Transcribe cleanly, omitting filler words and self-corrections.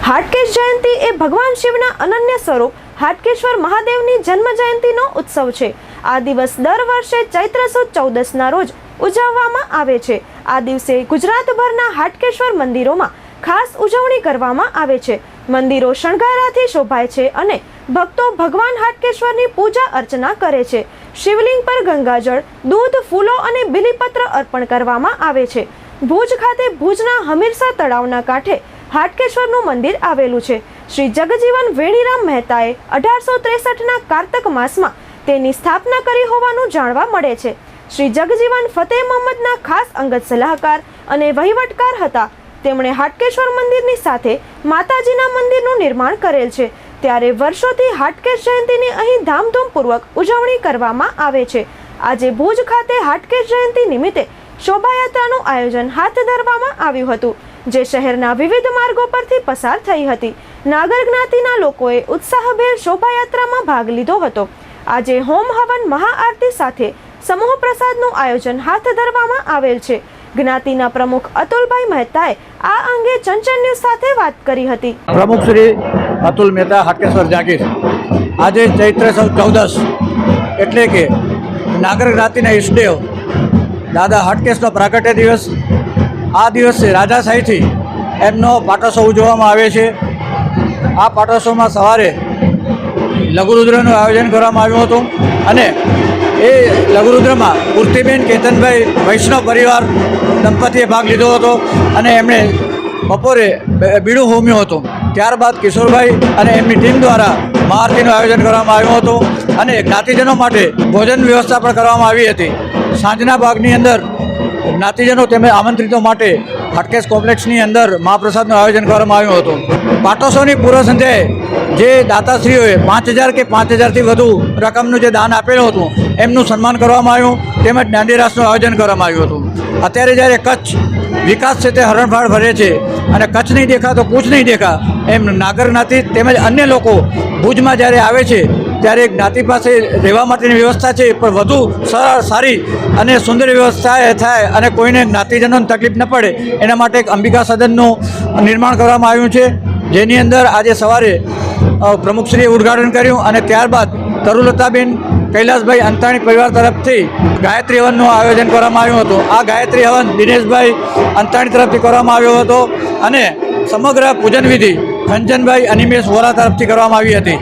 હાટકેશ જયંતિ એ ભગવાન શિવના અનન્ય સ્વરૂપ હાટકેશ્વર મહાદેવની જન્મ જયંતિનો ઉત્સવ છે। આ દિવસ દર વર્ષે ચૈત્ર સુદ 14ના રોજ ઉજવવામાં આવે છે। આ દિવસે ગુજરાતભરના હાટકેશ્વર મંદિરોમાં ખાસ ઉજવણી કરવામાં આવે છે। મંદિરો શણગારાથી શોભાય છે અને ભક્તો ભગવાન હાટકેશ્વરની પૂજા અર્ચના કરે છે। શિવલિંગ પર ગંગાજળ, દૂધ, ફૂલો અને બિલીપત્ર અર્પણ કરવામાં આવે છે। ભુજ ખાતે ભુજના હમીરસર તળાવના કાંઠે હાટકેશ્વરનું મંદિર આવેલું છે। શ્રી જગજીવન વેણીરામ મહેતાએ 1863ના કારતક માસમાં તેની સ્થાપના કરી હોવાનું જાણવા મળે છે। શ્રી જગજીવન ફતેહ મહમ્મદના ખાસ અંગત સલાહકાર અને વહીવટકાર હતા। તેમણે હાટકેશ્વર મંદિરની સાથે માતાજીના મંદિરનું નિર્માણ કરેલ છે। ત્યારે વર્ષોથી હાટકેશ જયંતિની અહીં ધામધૂમપૂર્વક ઉજવણી કરવામાં આવે છે। આજે ભુજ ખાતે હાટકેશ જયંતિ નિમિત્તે શોભાયાત્રાનું આયોજન હાથ ધરવામાં આવ્યું હતું, જે શહેરના વિવિધ માર્ગો પરથી પસાર થઈ હતી। નાગર જ્ઞાતિના લોકોએ ઉત્સાહભેર શોભાયાત્રામાં ભાગ લીધો હતો। આજે હોમ હવન મહાઆરતી સાથે સમૂહ પ્રસાદનું આયોજન હાથ ધરવામાં આવેલ છે। જ્ઞાતિના પ્રમુખ અતુલભાઈ મહેતાએ આ અંગે ચંચળ ન્યૂઝ સાથે વાત કરી હતી। પ્રમુખ શ્રી અતુલ મહેતા, હાટકેશ્વર જાગીર। આજે ચૈત્ર સુદ 14 એટલે કે નાગર જ્ઞાતિના ઈષ્ટદેવ દાદા હાટકેશનો પ્રાગટ્ય દિવસ। આ દિવસે રાજાશાહીથી એમનો પાટોત્સવ ઉજવવામાં આવે છે। આ પાટોત્સવમાં સવારે લઘુરુદ્રનું આયોજન કરવામાં આવ્યું હતું અને એ લઘુરુદ્રમાં પૂર્તિબેન કેતનભાઈ વૈષ્ણવ પરિવાર દંપતીએ ભાગ લીધો હતો અને એમણે બપોરે બીડું હોમ્યું હતું। ત્યારબાદ કિશોરભાઈ અને એમની ટીમ દ્વારા મહાઆરતીનું આયોજન કરવામાં આવ્યું હતું અને જ્ઞાતિજનો માટે ભોજન વ્યવસ્થા પણ કરવામાં આવી હતી। સાંજના ભાગની અંદર જ્ઞાતિજનો તેમજ આમંત્રિતો માટે હાટકેશ કોમ્પ્લેક્સની અંદર મહાપ્રસાદનું આયોજન કરવામાં આવ્યું હતું। પાટોત્સવની પૂર્વ સંધ્યાએ જે દાતાશ્રીઓએ 5000 કે 5000થી વધુ રકમનું જે દાન આપેલું હતું એમનું સન્માન કરવામાં આવ્યું, તેમજ દાંડીરાસનું આયોજન કરવામાં આવ્યું હતું। અત્યારે જ્યારે કચ્છ વિકાસ છે તે હરણફાળ ભરે છે અને કચ્છ નહીં દેખા તો કૂચ નહીં દેખા એમ નાગર જ્ઞાતિ તેમજ અન્ય લોકો ભુજમાં જ્યારે આવે છે ત્યારે જ્ઞાતિ પાસે રહેવા માટેની વ્યવસ્થા છે પણ વધુ સારી અને સુંદર વ્યવસ્થા થાય અને કોઈને જ્ઞાતિજનોને તકલીફ ન પડે એના માટે એક અંબિકા સદનનું નિર્માણ કરવામાં આવ્યું છે, જેની અંદર આજે સવારે પ્રમુખશ્રીએ ઉદ્ઘાટન કર્યું અને ત્યારબાદ તરુલતાબેન કૈલાસભાઈ અંતાણી પરિવાર તરફથી ગાયત્રી હવનનું આયોજન કરવામાં આવ્યું હતું। આ ગાયત્રી હવન દિનેશભાઈ અંતાણી તરફથી કરવામાં આવ્યો હતો અને સમગ્ર પૂજન વિધિ ખંજનભાઈ અનિમેશ વોરા તરફથી કરવામાં આવી હતી।